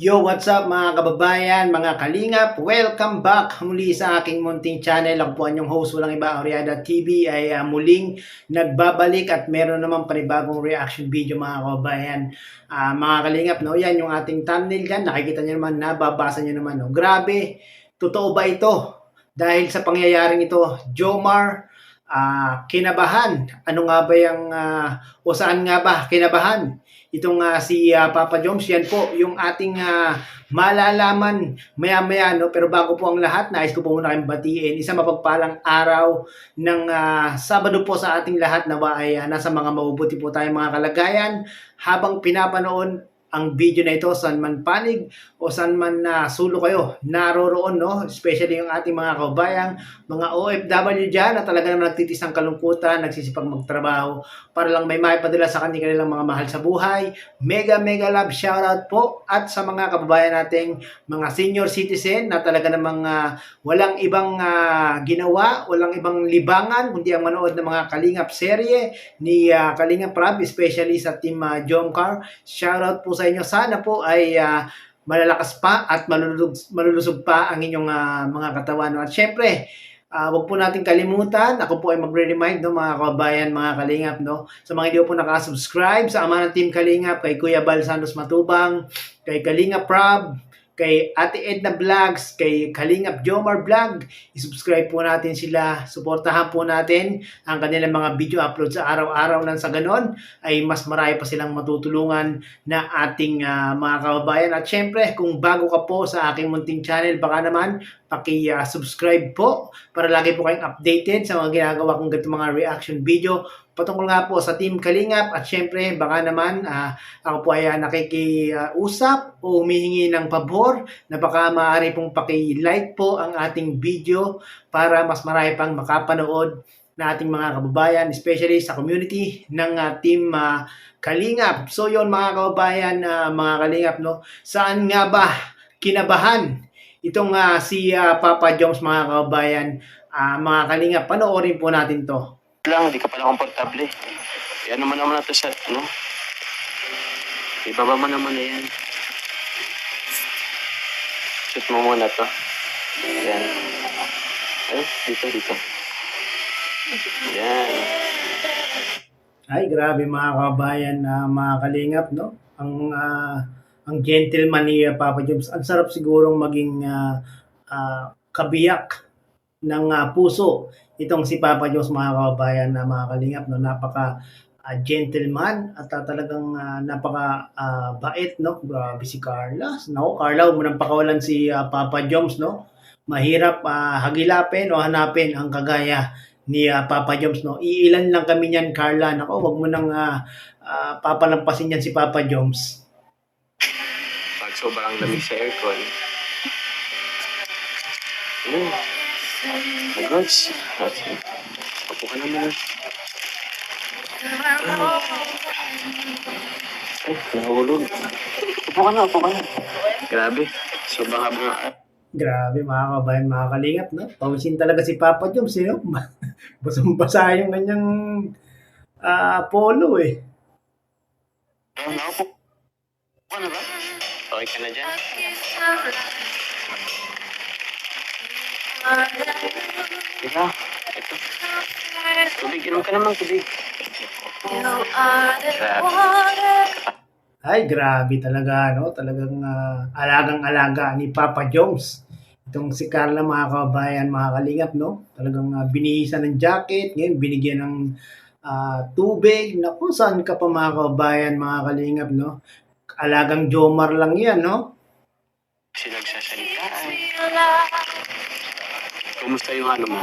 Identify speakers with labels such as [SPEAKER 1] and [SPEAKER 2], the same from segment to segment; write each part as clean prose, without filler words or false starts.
[SPEAKER 1] Yo, what's up mga kababayan, mga kalingap? Welcome back muli sa aking munting channel. Ako po ang inyong host, walang iba, Oriada TV ay muling nagbabalik at meron naman panibagong reaction video mga kababayan. Mga kalingap, no? Yan yung ating thumbnail dyan. Nakikita nyo naman, nababasa nyo naman. No? Grabe, totoo ba ito? Dahil sa pangyayaring ito, Jomar, kinabahan. Ano nga ba yung, o saan nga ba kinabahan? Itong si Papa Joms, yan po yung ating malalaman maya-maya. No? Pero bago po ang lahat, nais ko po muna kayong batiin. Isang mapagpalang araw ng Sabado po sa ating lahat. Nawa ay nasa mga mabubuti po tayong mga kalagayan habang pinapanood ang video na ito, saan man panig o saan man sulo kayo naroroon, no? Especially yung ating mga kababayang, mga OFW dyan na talaga naman nagtitis ng kalungkutan, nagsisipag magtrabaho para lang may maipadala sa kanilang mga mahal sa buhay. Mega love shoutout po at sa mga kababayan nating mga senior citizen na talaga namang walang ibang ginawa, walang ibang libangan kundi ang manood ng mga Kalingap serye ni Kalingap Prab, especially sa team Jomcar. Shoutout po sa inyo. Sana po ay malalakas pa at malulusog pa ang inyong mga katawan. At syempre, wag po natin kalimutan, ako po ay magre-remind, no, mga kababayan, mga Kalingap, no, sa mga hindi po nakasubscribe sa ama ng Team Kalingap, kay Kuya Bal Santos Matubang, kay Kalingap Prab, kay Ate Edna Vlogs, kay Kalingap Jomar Vlog, isubscribe po natin sila, suportahan po natin ang kanilang mga video upload sa araw-araw, nang sa ganon ay mas marami pa silang matutulungan na ating mga kababayan. At syempre, kung bago ka po sa aking munting channel, baka naman paki-subscribe po para lagi po kayong updated sa mga ginagawa kong ganito mga reaction video patungkol nga po sa Team Kalingap. At syempre, baka naman ako po ay nakikiusap o humihingi ng pabor na baka maaari pong paki-like po ang ating video para mas marami pang makapanood na ating mga kababayan, especially sa community ng Team Kalingap. So yon mga kababayan, mga Kalingap, no? Saan nga ba kinabahan itong si Papa Joms, mga kababayan, mga Kalingap? Panoorin po natin to.
[SPEAKER 2] Lang, hindi ka pala komportable. Ano man naman natin sa, ano? Ibaba mo naman na yan. Shoot mo muna to. Yan. Ay, dito. Yan.
[SPEAKER 1] Ay, grabe mga kababayan, mga Kalingap, no? Ang gentleman ni Papa Joms. Ang sarap sigurong maging kabiyak ng puso itong si Papa Joms, mga kababayan, na mga Kalingap, no? Napaka gentleman at talagang napaka bait, no? Grabe si Carla. No, Carla, huwag mo nang pakawalan si Papa Joms, no? Mahirap hagilapin o hanapin ang kagaya ni Papa Joms, no? Iilan lang kami niyan, Carla. Nako, wag mo nang papalampasin yan si Papa Joms.
[SPEAKER 2] Pag sobrang lamig sa aircon. Gods. Apo ka naman. Ay, nahulog. Apo ka na. Grabe. Sobrang habang
[SPEAKER 1] Grabe mga kabayan, mga Kalingap, no? Pawisin talaga si Papa Joms, no? Basang-basa yung kanyang polo, eh.
[SPEAKER 2] Naupo ka na ba? Okay ka na dyan? Ika, ito. Tubig, inom ka naman, tubig.
[SPEAKER 1] Ay, grabe talaga, no? Talagang alagang-alaga ni Papa Joms. Itong si Carla, mga kababayan, mga Kalingap, no? Talagang binihisan ng jacket, ngayon binigyan ng tubig. Naku, saan ka pa, mga kababayan, mga Kalingap, no? Alagang Jomar lang yan, no?
[SPEAKER 2] Sinagsasalita ay. Kumusta yung ano mo?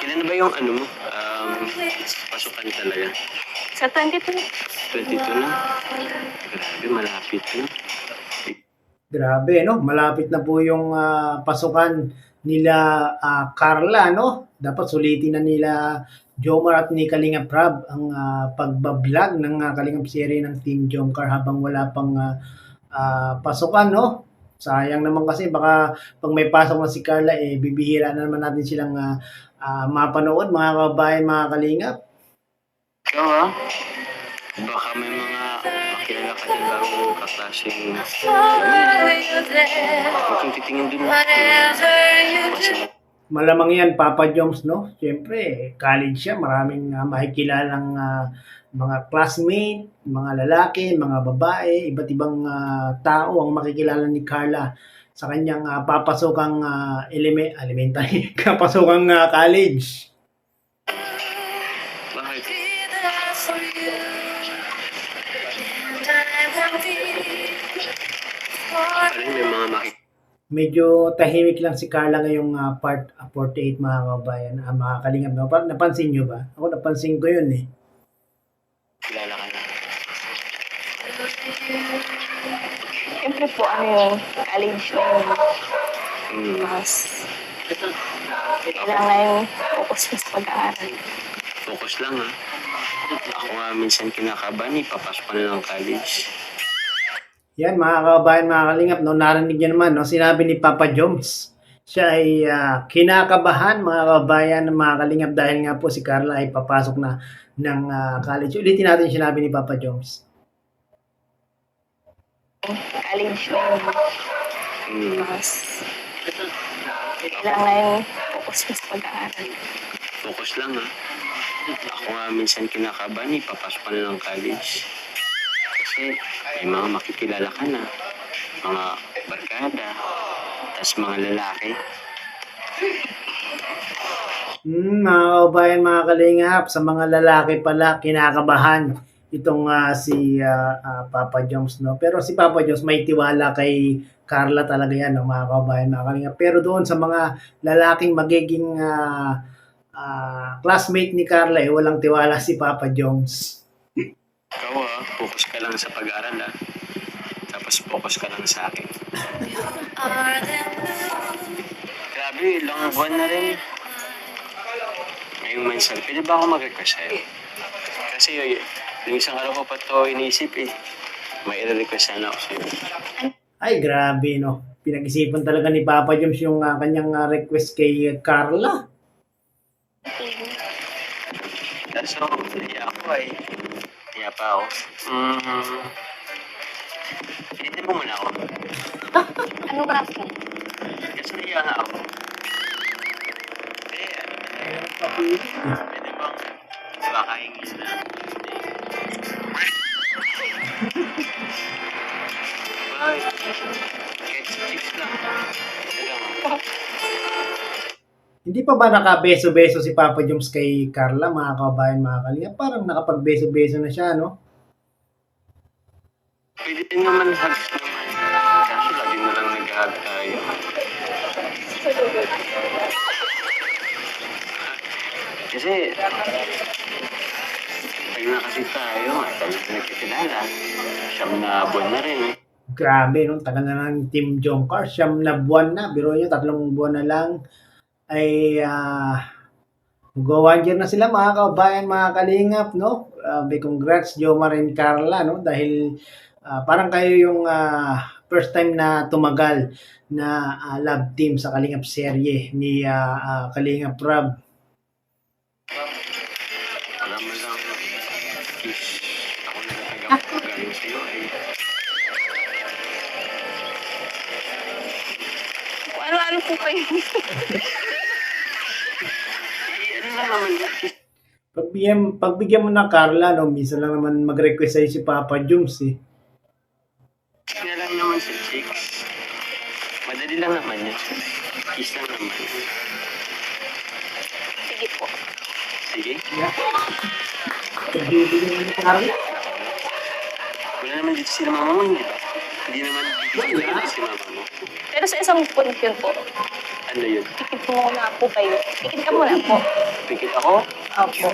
[SPEAKER 2] Kailan na ba yung ano mo? Pasukan talaga?
[SPEAKER 3] Sa 22.
[SPEAKER 2] 22 na? Grabe, malapit na.
[SPEAKER 1] Grabe, no? Malapit na po yung pasukan nila Carla, no? Dapat sulitin na nila Jomar at ni Kalingap Prab ang pagbablog ng Kalingap series ng Team Jomcar habang wala pang pasukan, no? Sayang naman kasi baka pag may pasok na si Carla, bibihira na naman natin silang mapanood, mga kababayan, mga Kalingap.
[SPEAKER 2] Ikaw ha? Baka may mga makikilala ka din bagong kaklaseng, huwag kang titingin dun.
[SPEAKER 1] Malamang yan, Papa Joms, no? Siyempre, college siya, maraming makikilalang mga classmate, mga lalaki, mga babae, iba't ibang tao ang makikilala ni Carla sa kanyang papasokang elementary, papasokang college.
[SPEAKER 2] Bakit? Parang may mga
[SPEAKER 1] Medyo tahimik lang si Carla ngayong part 48 mga kabayan, mga kalingap. No? Napansin nyo ba? Ako napansin ko yun eh.
[SPEAKER 2] makikilala ka na.
[SPEAKER 3] Siyempre po, college na yun. Mas, kailangan focus ka sa pag-aaral.
[SPEAKER 2] Focus lang ha. Ako nga minsan kinakabahan, papasok ka na ng college.
[SPEAKER 1] Yan mga kabayan, mga kalingap, no? Narinig nyo naman, no? Sinabi ni Papa Joms. Siya ay kinakabahan mga kabayan, mga kalingap, dahil nga po si Carla ay papasok na ng college. Ulitin natin yung sinabi ni Papa Joms.
[SPEAKER 3] College na yun. Mas, kailangan focus ka sa pag-aaral.
[SPEAKER 2] Focus lang ha. Ako nga minsan kinakabahan, papasok ka na ng college. Kasi may mga makikilala ka na, mga barkada, tas mga lalaki.
[SPEAKER 1] Mga kabayan, mga kalingap, sa mga lalaki pala, kinakabahan itong si Papa Joms, no? Pero si Papa Joms may tiwala kay Carla talaga yan, no? Mga kabayan, mga kalingap. Pero doon sa mga lalaking magiging classmate ni Carla, walang tiwala si Papa Joms.
[SPEAKER 2] Ikaw focus ka lang sa pag-aaral ha. Tapos focus ka lang sa akin. Grabe, ilang buwan na rin. Ngayong mansal, pwede ba ako mag-request sa'yo? Kasi yung isang araw ko pa ito iniisip eh. May i-request sana ako sa'yo.
[SPEAKER 1] Ay, grabe, no? Pinag-isipan talaga ni Papa Joms yung kanyang request kay Carla.
[SPEAKER 2] Kaso, naiya ako ay. Naiya pa ako. Pilitin mo muna ako.
[SPEAKER 3] Ano kasi?
[SPEAKER 2] Kasi naiya nga ako. Pwede bang makahingin na? Bye. Kahit chicks lang.
[SPEAKER 1] Hindi pa ba nakabeso-beso si Papa Joms kay Carla, mga kabayan, mga kalingap? Parang nakapagbeso-beso na siya, no?
[SPEAKER 2] Pwede din naman hugs naman. Kaso lagi na lang nag-hug tayo. Kasi, pag na kasi tayo, at kami na nagkikilala, siyam na buwan na rin.
[SPEAKER 1] Grabe, no? Tagal na ng Team Jongkar. 9 na buwan na. Biro nyo, 3 buwan na lang ay mag-1 year na sila, mga kabayan, mga kalingap, no? Congrats, Jomar and Carla, no? Dahil parang kayo yung first time na tumagal na love team sa Kalingap serye ni Kalingap Rob.
[SPEAKER 2] Alam mo lang, kiss. Ako na nagtagap ko galing sa'yo eh.
[SPEAKER 3] Ano po kayo?
[SPEAKER 2] Ano lang naman yun?
[SPEAKER 1] Pagbigyan mo na Carla, no? Minsan lang naman mag-request sa'yo si Papa Joms, eh.
[SPEAKER 2] Kiss na lang naman sa chicks. Madali lang naman yun. Kiss lang naman.
[SPEAKER 3] Sige po.
[SPEAKER 2] Sige.
[SPEAKER 1] Pagbibigyan mo na Carla.
[SPEAKER 2] Wala naman dito sila mama mo, di ba? Hindi naman dito si mama mo.
[SPEAKER 3] Pero sa isang point yun po,
[SPEAKER 2] Ano yun?
[SPEAKER 3] pikit muna po kayo. Pikit ka muna po.
[SPEAKER 2] Pikit ako?
[SPEAKER 3] Opo.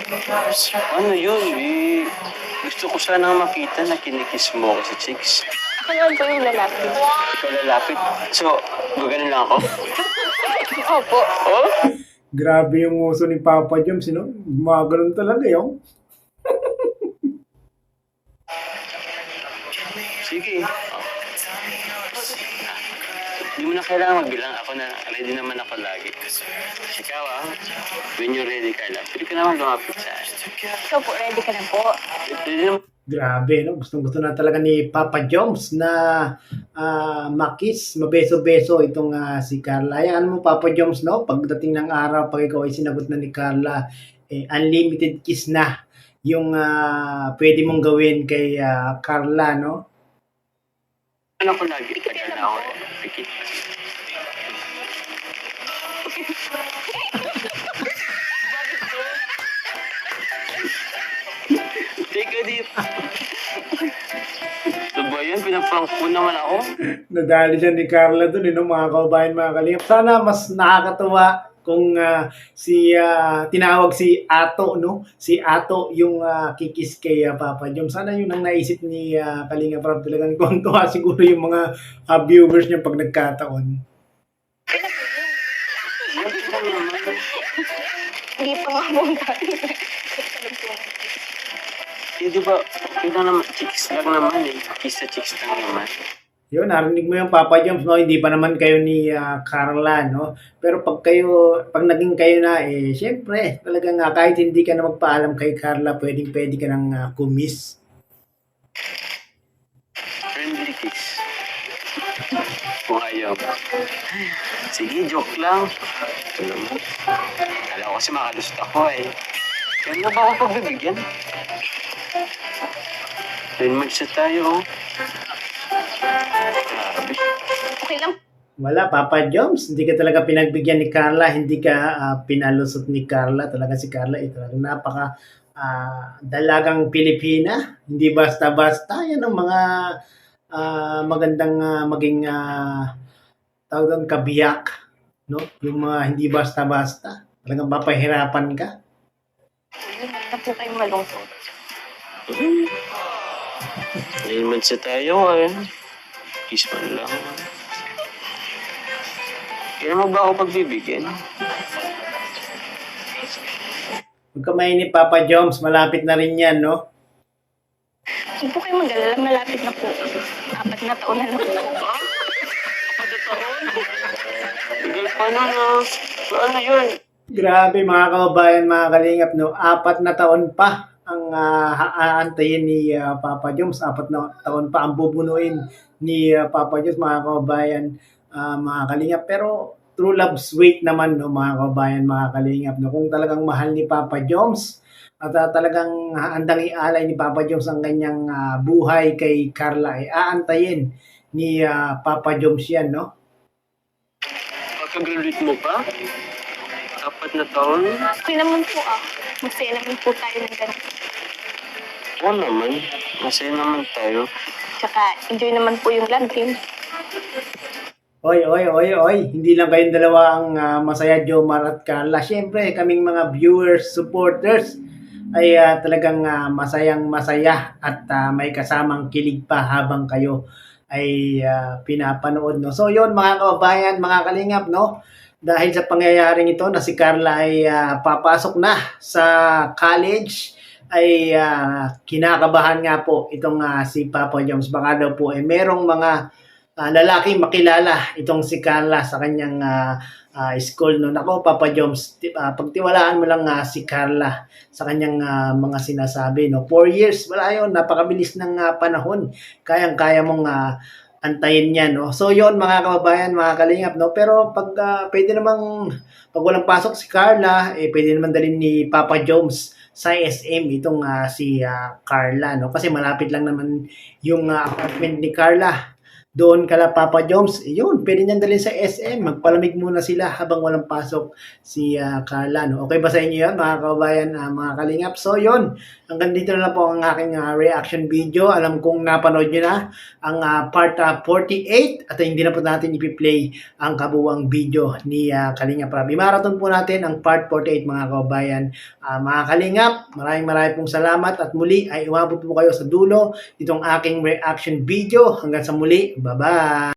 [SPEAKER 2] Ano yun? Eh, gusto ko sana makita na kinikiss mo ako sa chicks.
[SPEAKER 3] Ako naman po yung lalaki.
[SPEAKER 2] Ikaw lalapit. So, gaganon lang ako?
[SPEAKER 3] Opo.
[SPEAKER 2] Oh?
[SPEAKER 1] Grabe yung uso ni Papa Joms, no? Gumagano'n talaga yun.
[SPEAKER 2] Sige. Hindi mo na kailangan magbilang. Ako na, ready naman ako lagi. Ikaw when you're ready, Carla, pwede ka naman lumapit sa akin.
[SPEAKER 3] So po, ready ka na po.
[SPEAKER 2] Pwede naman
[SPEAKER 1] Grabe, no? Gustong-gusto na talaga ni Papa Joms na makiss, mabeso-beso itong si Carla. Hayaan mo, Papa Joms, no? Pagdating ng araw, pag ikaw ay sinagot na ni Carla, unlimited kiss na yung pwede mong gawin kay Carla, no?
[SPEAKER 2] Ano ko lagi, tagal na ako. Pikit. Teka dito. Ano ba yan? Pinaprank mo naman ako.
[SPEAKER 1] Nadali siya ni Carla dun, no? Mga kababayan, mga kalingap. Sana mas nakakatuwa kung tinawag si Ato, no? Si Ato yung kikis kay Papa Jom. Sana yun ang naisip ni Kalinga Prab. Talagang tuwa siguro yung mga viewers niya pag nagkataon.
[SPEAKER 3] Hindi pa nga po
[SPEAKER 2] Eh, di ba, yun lang naman, chicks lang naman eh. Kiss sa chicks lang naman.
[SPEAKER 1] Yun, narinig mo yung Papa Joms, no? Hindi pa naman kayo ni Carla, no? Pero pag naging kayo na, syempre, talagang kahit hindi ka na magpaalam kay Carla, pwede ka nang kumiss.
[SPEAKER 2] Friendly kiss. Kung ayaw. Sige, joke lang. Alam mo, kala ko kasi makalust ako eh. Kaya na ba ako pagbibigyan? 10 months na tayo, oh. Grabe.
[SPEAKER 3] Okay lang.
[SPEAKER 1] Wala, Papa Joms, hindi ka talaga pinagbigyan ni Carla, hindi ka pinalusot ni Carla. Talaga si Carla, talagang napaka dalagang Pilipina. Hindi basta-basta. Yan ang mga magandang maging tawag doon, kabiyak. No? Yung mga hindi basta-basta. Talagang papahirapan ka.
[SPEAKER 3] Hindi na po kayo malungkot.
[SPEAKER 2] 9 months na tayo, eh. Kiss man lang. Kaya mo ba ako pagbibigyan?
[SPEAKER 1] Huwag ka mainip, Papa Joms, malapit na rin yan, no?
[SPEAKER 3] Huwag po kayo mag-alala, malapit na po. 4 na taon na lang po.
[SPEAKER 2] Kada taon? Tagal pa na na. Ano yun?
[SPEAKER 1] Grabe mga kababayan, mga kalingap, no? 4 na taon pa ang aantayin ni Papa Joms. 4 na taon pa ang bubunuin ni Papa Joms, mga kababayan, mga kalingap. Pero true love's wait naman, no, mga kababayan, mga kalingap, no? Kung talagang mahal ni Papa Joms at talagang handang ialay ni Papa Joms ang kanyang buhay kay Carla, ay aantayin ni Papa Joms yan, no?
[SPEAKER 2] Pagka-graduate mo pa? 4 na taon?
[SPEAKER 3] Okay naman po Masaya naman po tayo ng ganito.
[SPEAKER 2] Oo naman. Masaya naman tayo.
[SPEAKER 3] Tsaka enjoy naman po yung love team.
[SPEAKER 1] Oy. Hindi lang kayong dalawa ang masaya, Jomar at Carla. Siyempre, kaming mga viewers, supporters, ay talagang masayang-masaya at may kasamang kilig pa habang kayo ay pinapanood, no? So, yun mga kababayan, mga kalingap, no? Dahil sa pangyayaring ito na si Carla ay papasok na sa college, ay kinakabahan nga po itong si Papa Joms. Baka daw po merong mga lalaking makilala itong si Carla sa kanyang school, no? Nako, Papa Joms, pagtiwalaan mo lang si Carla sa kanyang mga sinasabi, no? 4 years, wala yun, napakabilis ng panahon. Kayang-kaya mong antayin yan, no? So yon mga kababayan, mga kalingap, no? Pero pag pwede namang pag walang pasok si Carla, pwede naman dalhin ni Papa Joms sa SM itong si Carla, no? Kasi malapit lang naman yung apartment ni Carla doon kala Papa Joms. Yun, pwede niyan dalhin sa SM. Magpalamig muna sila habang walang pasok si Carla, no? Okay ba sa inyo yun, mga kababayan, mga kalingap? So yun, hanggang dito na lang po ang aking reaction video. Alam kong napanood nyo na ang part 48 at hindi na po natin ipi-play ang kabuwang video ni Kalinga Prab. Marathon po natin ang part 48, mga kababayan. Mga kalingap, maraming pong salamat at muli ay umabot po kayo sa dulo itong aking reaction video. Hanggang sa muli, bye-bye!